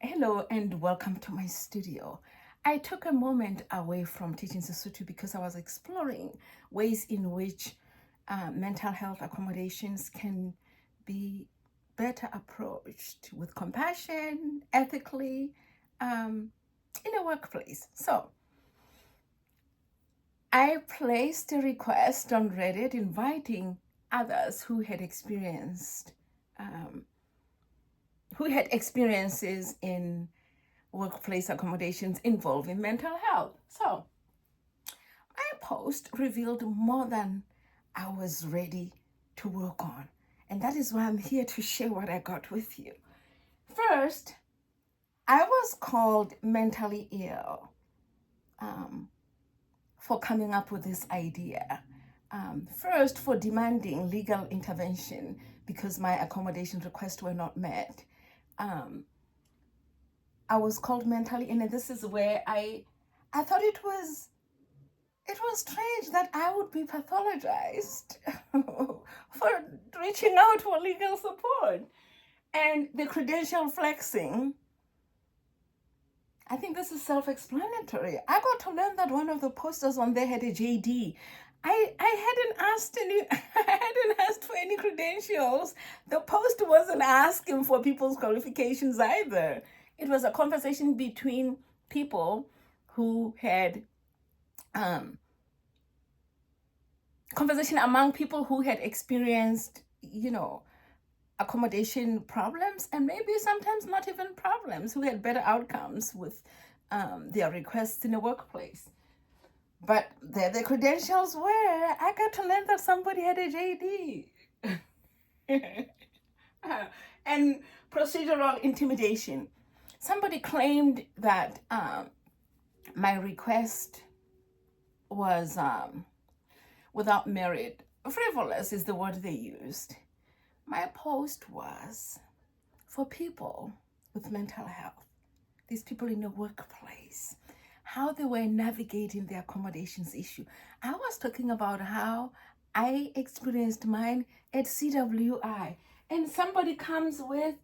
Hello and welcome to my studio. I took a moment away from teaching Basotho because I was exploring ways in which mental health accommodations can be better approached with compassion, ethically, in a workplace. So I placed a request on Reddit inviting others who had experiences in workplace accommodations involving mental health. So my post revealed more than I was ready to work on. And that is why I'm here to share what I got with you. First, I was called mentally ill for coming up with this idea. First, for demanding legal intervention because my accommodation requests were not met. I was called mentally ill, and this is where I thought it was strange that I would be pathologized for reaching out for legal support. And the credential flexing, I think this is self-explanatory. I got to learn that one of the posters on there had a JD. I hadn't asked for any credentials. The post wasn't asking for people's qualifications either. It was a conversation between people who had conversation among people who had experienced, accommodation problems, and maybe sometimes not even problems, who had better outcomes with their requests in the workplace. But there the credentials were. I got to learn that somebody had a JD. And procedural intimidation. Somebody claimed that my request was without merit. Frivolous is the word they used. My post was for people with mental health, these people in the workplace, how they were navigating the accommodations issue. I was talking about how I experienced mine at CWI, and somebody comes with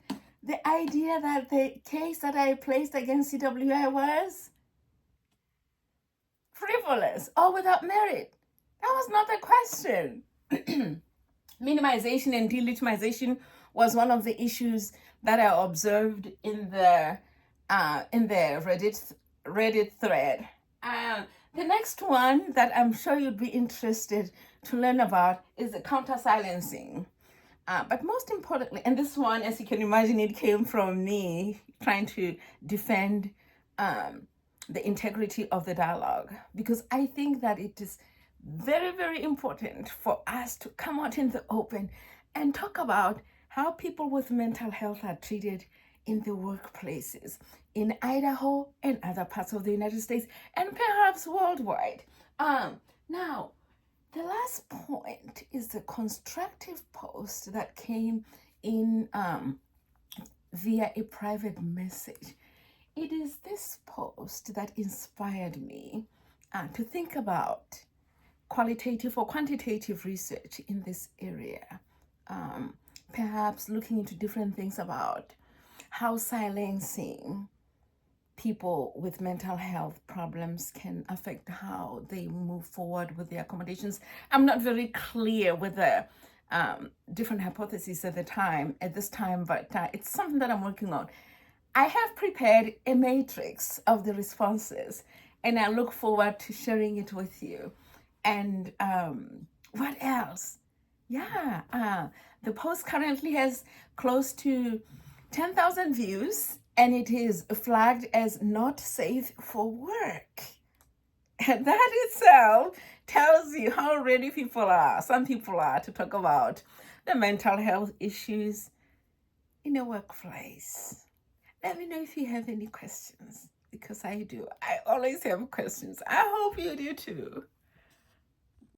the idea that the case that I placed against CWI was frivolous or without merit. That was not the question. Minimization and delegitimization was one of the issues that I observed in the Reddit thread. The next one that I'm sure you'd be interested to learn about is the counter-silencing. But most importantly, and this one, as you can imagine, it came from me trying to defend the integrity of the dialogue, because I think that it is very, very important for us to come out in the open and talk about how people with mental health are treated in the workplaces in Idaho and other parts of the United States and perhaps worldwide. Now, the last point is the constructive post that came in via a private message. It is this post that inspired me to think about qualitative or quantitative research in this area, perhaps looking into different things about how silencing people with mental health problems can affect how they move forward with their accommodations. I'm not very clear with the different hypotheses at this time, but it's something that I'm working on. I have prepared a matrix of the responses, and I look forward to sharing it with you. And what else? Yeah, the post currently has close to 10,000 views, and it is flagged as not safe for work. And that itself tells you how ready some people are to talk about the mental health issues in a workplace. Let me know if you have any questions, because I do. I always have questions. I hope you do too.